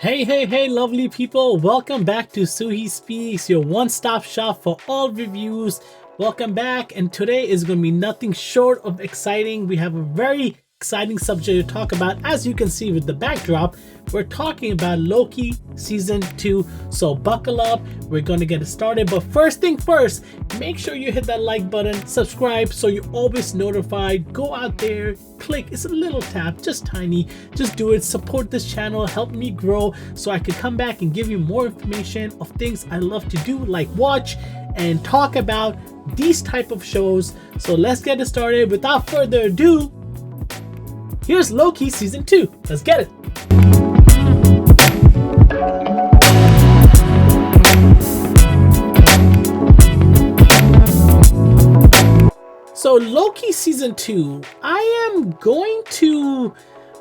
Hey, lovely people. Welcome back to Suhe Speaks, your one-stop shop for all reviews. Welcome back, and today is going to be nothing short of exciting. We have a very exciting subject to talk about. As you can see with the backdrop, we're talking about Loki Season 2. So buckle up, we're going to get it started. But first thing first, make sure you hit that like button, subscribe so you're always notified. Go out there, click, it's a little tap, just tiny. Just do it, support this channel, help me grow so I can come back and give you more information of things I love to do, like watch and talk about these type of shows. So let's get it started. Without further ado, here's Loki Season 2. Let's get it. So Loki Season 2, I am going to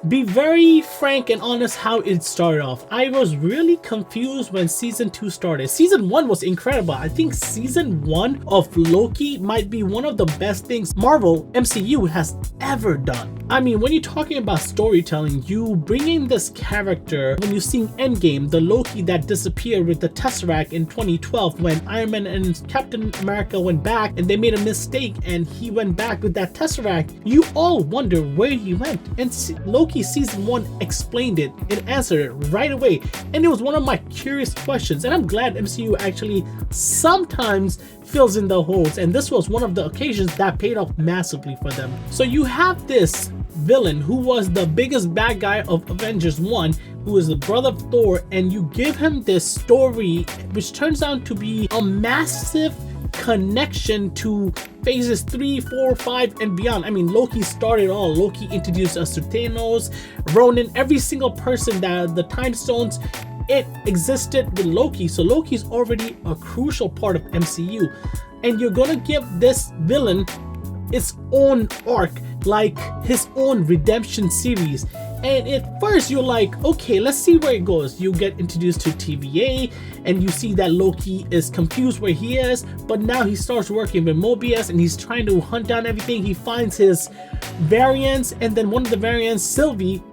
be very frank and honest how it started off. I was really confused when Season 2 started. Season 1 was incredible. I think Season 1 of Loki might be one of the best things Marvel MCU has ever done. I mean, when you're talking about storytelling, you bring in this character. When you see Endgame, the Loki that disappeared with the Tesseract in 2012 when Iron Man and Captain America went back and they made a mistake and he went back with that Tesseract, you all wonder where he went. And Loki Season 1 explained it and answered it right away. And it was one of my curious questions. And I'm glad MCU actually sometimes fills in the holes, and this was one of the occasions that paid off massively for them. So you have this villain who was the biggest bad guy of Avengers 1, who is the brother of Thor, and you give him this story which turns out to be a massive connection to phases 3, 4, 5 and beyond. I mean, Loki started all. Loki introduced us to Thanos, Ronan, every single person that the time stones, it existed with Loki. So Loki's already a crucial part of MCU, and you're gonna give this villain its own arc, like his own redemption series. And at first you're like, okay, let's see where it goes. You get introduced to TVA and you see that Loki is confused where he is, but now he starts working with Mobius and he's trying to hunt down everything. He finds his variants, and then one of the variants, Sylvie,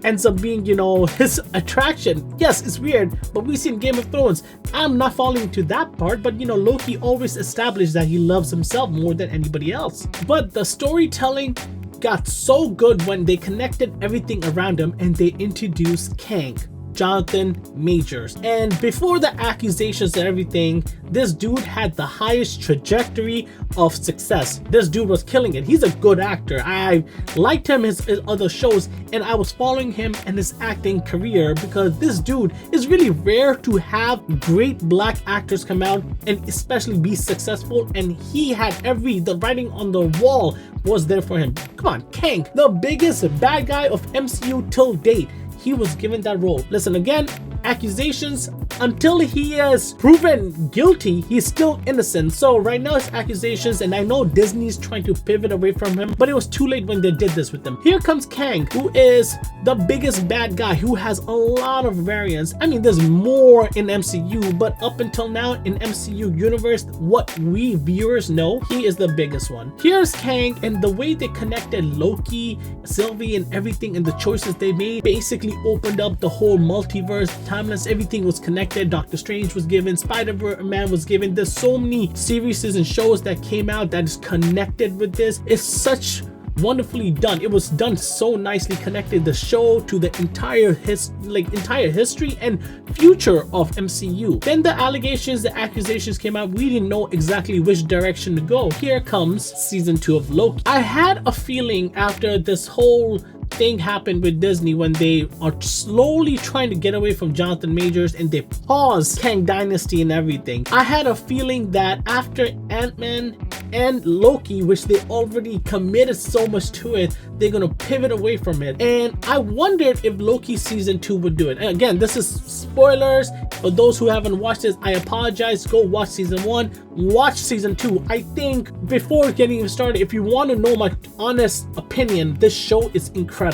ends up being, you know, his attraction. Yes, it's weird, but we see in Game of Thrones. I'm not falling to that part, but you know, Loki always established that he loves himself more than anybody else. But the storytelling got so good when they connected everything around him and they introduced Kang, Johnaton Majors. And before the accusations and everything, this dude had the highest trajectory of success. This dude was killing it. He's a good actor. I liked him his other shows, and I was following him and his acting career because this dude is really rare to have great black actors come out and especially be successful, and he had the writing on the wall was there for him. Come on, Kang, the biggest bad guy of MCU till date. He was given that role. Listen, again, accusations, until he is proven guilty, he's still innocent. So right now it's accusations, and I know Disney's trying to pivot away from him, but it was too late when they did this with him. Here comes Kang, who is the biggest bad guy, who has a lot of variants. I mean, there's more in MCU, but up until now in MCU universe, what we viewers know, he is the biggest one. Here's Kang, and the way they connected Loki, Sylvie, and everything, and the choices they made basically opened up the whole multiverse, timeless, everything was connected. Doctor Strange was given, Spider-Man was given. There's so many series and shows that came out that is connected with this. It's such wonderfully done. It was done so nicely, connected the show to the entire history and future of MCU. Then the allegations, the accusations came out. We didn't know exactly which direction to go. Here comes Season 2 of Loki. I had a feeling after this whole thing happened with Disney, when they are slowly trying to get away from Johnaton Majors and they pause Kang Dynasty and everything, I had a feeling that after Ant-Man and Loki, which they already committed so much to it, they're gonna pivot away from it. And I wondered if Loki Season 2 would do it. And again, this is spoilers for those who haven't watched this. I apologize. Go watch Season 1, watch Season 2. I think before getting started, if you want to know my honest opinion, this show is incredible.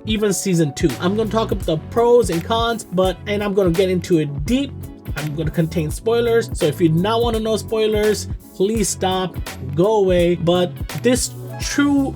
Even Season 2, I'm going to talk about the pros and cons, and I'm going to get into it deep. I'm going to contain spoilers, so if you not want to know spoilers, please stop, go away. But this true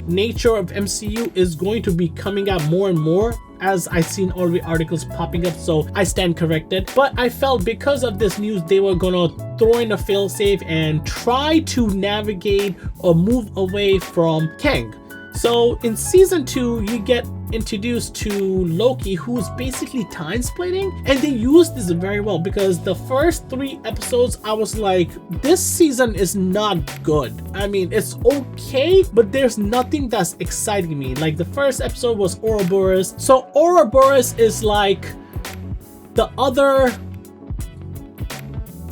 nature of MCU is going to be coming out more and more as I've seen already articles popping up, so I stand corrected. But I felt because of this news, they were gonna throw in a failsafe and try to navigate or move away from Kang. So in season 2, you get introduced to Loki, who's basically time splitting, and they use this very well, because the first 3 episodes I was like, this season is not good. I mean, it's okay, but there's nothing that's exciting me. Like the first episode was Ouroboros. So Ouroboros is like the other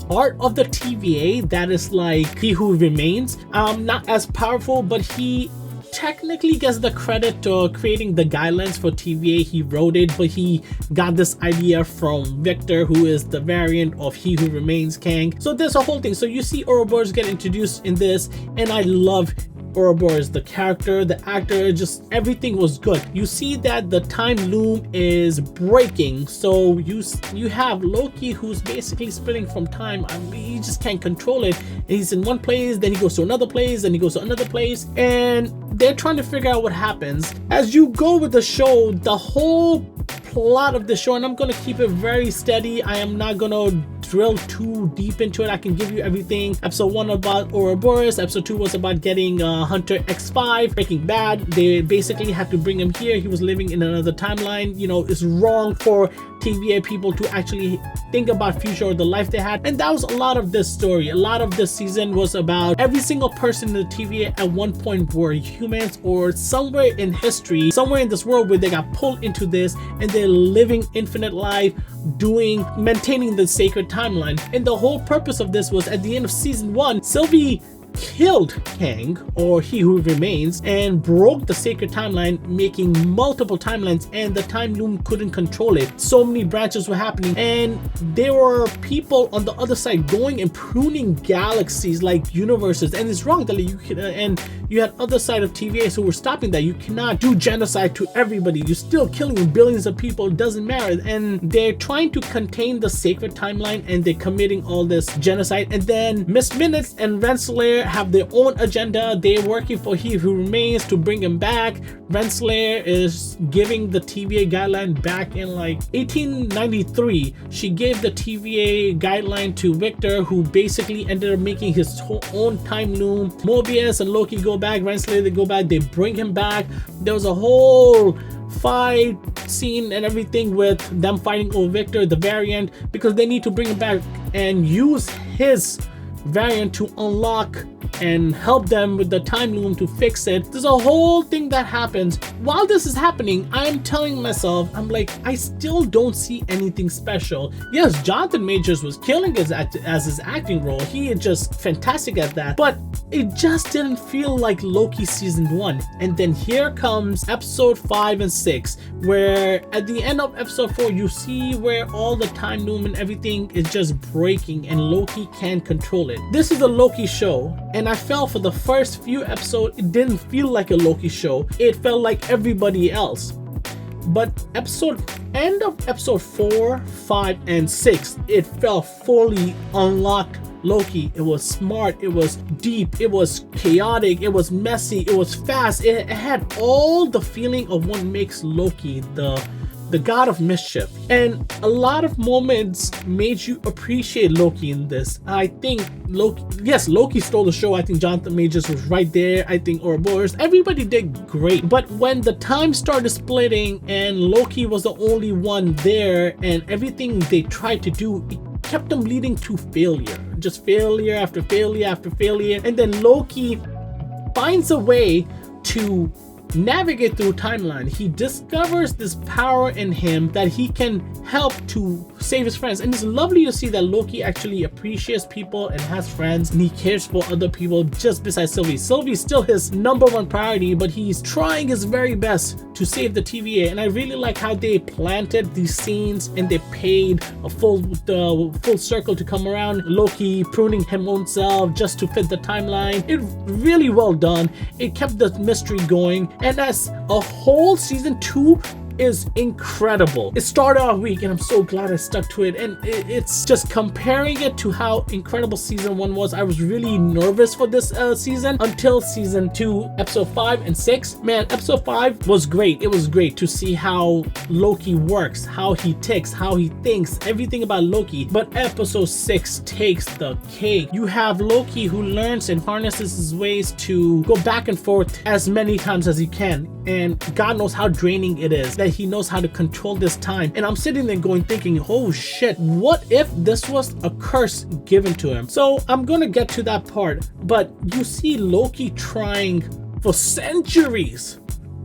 part of the TVA that is like He Who Remains. Not as powerful, but he technically gets the credit to creating the guidelines for TVA. He wrote it, but he got this idea from Victor, who is the variant of He Who Remains, Kang. So there's a whole thing. So you see Ouroboros get introduced in this, and I love Ouroboros, the character, the actor, just everything was good. You see that the time loom is breaking, so you have Loki, who's basically splitting from time. I mean, he just can't control it. He's in one place, then he goes to another place, then he goes to another place, and they're trying to figure out what happens. As you go with the show, the whole plot of the show, and I'm gonna keep it very steady, I am not gonna drill too deep into it. I can give you everything. Episode 1 about Ouroboros, episode 2 was about getting Hunter X5, Breaking Bad. They basically had to bring him here. He was living in another timeline. You know, it's wrong for TVA people to actually think about future or the life they had, and that was a lot of this story. A lot of this season was about every single person in the TVA at one point were humans, or somewhere in history, somewhere in this world, where they got pulled into this and they're living infinite life, maintaining the sacred timeline. And the whole purpose of this was, at the end of season 1, Sylvie killed Kang, or He Who Remains, and broke the sacred timeline, making multiple timelines, and the time loom couldn't control it. So many branches were happening, and there were people on the other side going and pruning galaxies, like universes, and it's wrong that you can, and you had other side of TVAs who were stopping that. You cannot do genocide to everybody. You're still killing billions of people, it doesn't matter. And they're trying to contain the sacred timeline, and they're committing all this genocide. And then Miss Minutes and Renslayer have their own agenda. They're working for He Who Remains to bring him back. Renslayer is giving the TVA guideline back in like 1893. She gave the TVA guideline to Victor, who basically ended up making his own time loom. Mobius and Loki go back, Renslayer, they go back, they bring him back. There was a whole fight scene and everything with them fighting over Victor, the variant, because they need to bring him back and use his variant to unlock and help them with the time loom to fix it. There's a whole thing that happens. While this is happening, I'm telling myself, I'm like, I still don't see anything special. Yes, Johnaton Majors was killing his his acting role. He is just fantastic at that, but it just didn't feel like Loki season 1. And then here comes episode 5 and 6, where at the end of episode 4, you see where all the time loom and everything is just breaking, and Loki can't control it. This is a Loki show, and I felt for the first few episodes, it didn't feel like a Loki show. It felt like everybody else. But end of episode 4, 5, and 6, it felt fully unlocked Loki. It was smart, it was deep, it was chaotic, it was messy, it was fast. It had all the feeling of what makes Loki the God of Mischief. And a lot of moments made you appreciate Loki in this. I think Loki stole the show. I think Johnaton Majors was right there. I think Ouroboros, everybody did great. But when the time started splitting and Loki was the only one there, and everything they tried to do, it kept them leading to failure. Just failure after failure after failure. And then Loki finds a way to navigate through timeline. He discovers this power in him that he can help to save his friends, and it's lovely to see that Loki actually appreciates people and has friends, and he cares for other people just besides Sylvie. Sylvie's still his #1 priority, but he's trying his very best to save the TVA. And I really like how they planted these scenes and they paid a full circle to come around. Loki pruning his own self just to fit the timeline. It really well done. It kept the mystery going. And as a whole, season 2 is incredible. It started off weak and I'm so glad I stuck to it, and it's just comparing it to how incredible season 1 was. I was really nervous for this season until season 2, episode 5 and 6. Man, episode 5 was great. It was great to see how Loki works, how he ticks, how he thinks, everything about Loki. But episode 6 takes the cake. You have Loki who learns and harnesses his ways to go back and forth as many times as he can, and God knows how draining it is that he knows how to control this time. And I'm sitting there thinking, oh shit, what if this was a curse given to him? So I'm gonna get to that part, but you see Loki trying for centuries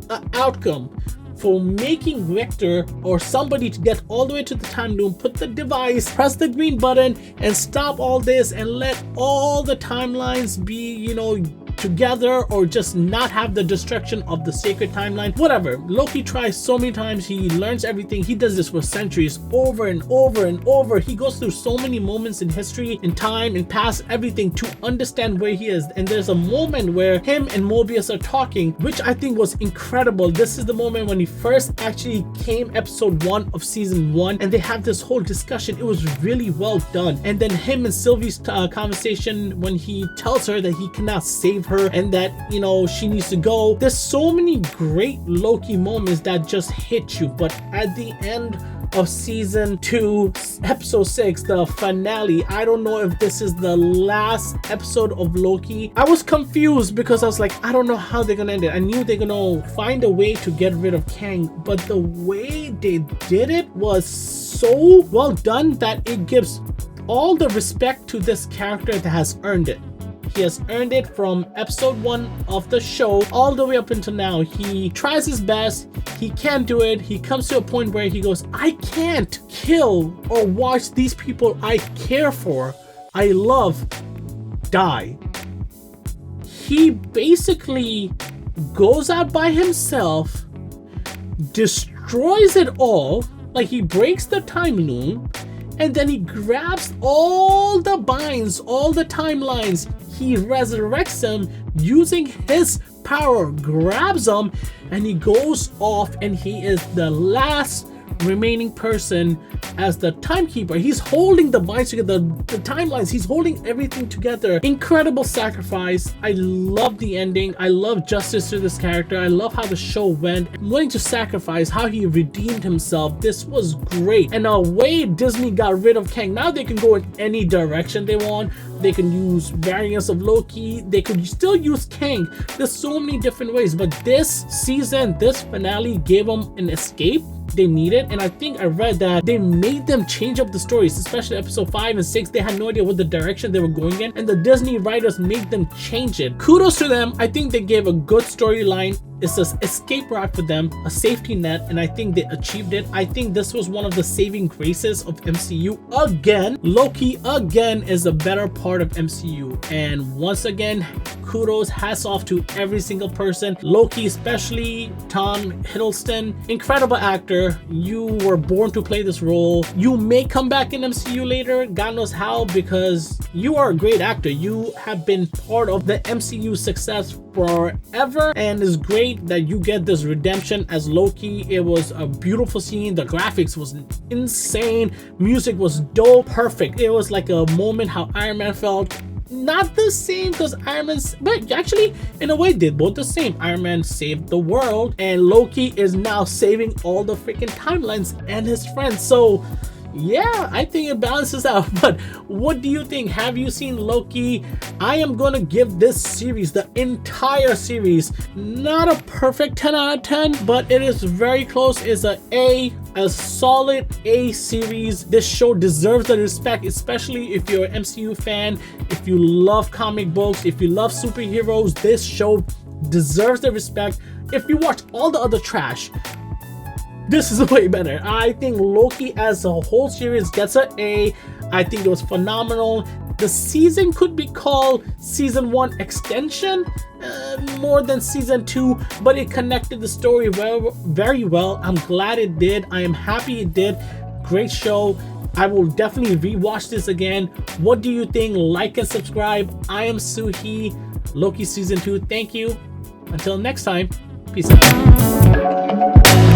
an outcome for making Victor or somebody to get all the way to the time loop, put the device, press the green button, and stop all this and let all the timelines be, you know, together, or just not have the destruction of the sacred timeline. Whatever. Loki tries so many times. He learns everything. He does this for centuries, over and over and over. He goes through so many moments in history, in time, in past, everything to understand where he is. And there's a moment where him and Mobius are talking, which I think was incredible. This is the moment when he first actually came, episode 1 of season 1, and they have this whole discussion. It was really well done. And then him and Sylvie's conversation when he tells her that he cannot save her and that, you know, she needs to go. There's so many great Loki moments that just hit you. But at the end of season 2, episode 6, the finale, I don't know if this is the last episode of Loki. I was confused because I was like, I don't know how they're gonna end it. I knew they're gonna find a way to get rid of Kang, but the way they did it was so well done that it gives all the respect to this character that has earned it. He has earned it from episode 1 of the show all the way up until now. He tries his best. He can't do it. He comes to a point where he goes, I can't kill or watch these people I care for, I love, die. He basically goes out by himself, destroys it all, like he breaks the time loop, and then he grabs all the binds, all the timelines. He resurrects them using his power, grabs them, and he goes off, and he is the last remaining person as the timekeeper. He's holding the binds together, the timelines, he's holding everything together. Incredible sacrifice. I love the ending. I love justice to this character. I love how the show went, willing to sacrifice, how he redeemed himself. This was great. And the way Disney got rid of Kang, now they can go in any direction they want. They can use variants of Loki. They could still use Kang. There's so many different ways, but this season, this finale gave them an escape they needed. And I think I read that they made them change up the stories, especially episode 5 and 6. They had no idea what the direction they were going in, and the Disney writers made them change it. Kudos to them. I think they gave a good storyline. It's an escape route for them, a safety net, and I think they achieved it. I think this was one of the saving graces of MCU again. Loki again is a better part of MCU, and once again, kudos, hats off to every single person. Loki, especially Tom Hiddleston, incredible actor. You were born to play this role. You may come back in MCU later, God knows how, because you are a great actor. You have been part of the MCU success forever, and it's great that you get this redemption as Loki. It was a beautiful scene. The graphics was insane. Music was dope. Perfect. It was like a moment how Iron Man felt. Not the same, because Iron Man, but actually in a way did both the same. Iron Man saved the world, and Loki is now saving all the freaking timelines and his friends. So yeah, I think it balances out. But what do you think? Have you seen Loki? I am gonna give this series, the entire series, not a perfect 10 out of 10, but it is very close. It's a solid A series. This show deserves the respect, especially if you're an MCU fan, if you love comic books, if you love superheroes. This show deserves the respect. If you watch all the other trash, this is way better. I think Loki as a whole series gets an A. I think it was phenomenal. The season could be called season 1 extension more than season 2, but it connected the story very well. I'm glad it did. I am happy it did. Great show. I will definitely rewatch this again. What do you think? Like and subscribe. I am Suhe, Loki season 2. Thank you. Until next time, peace out.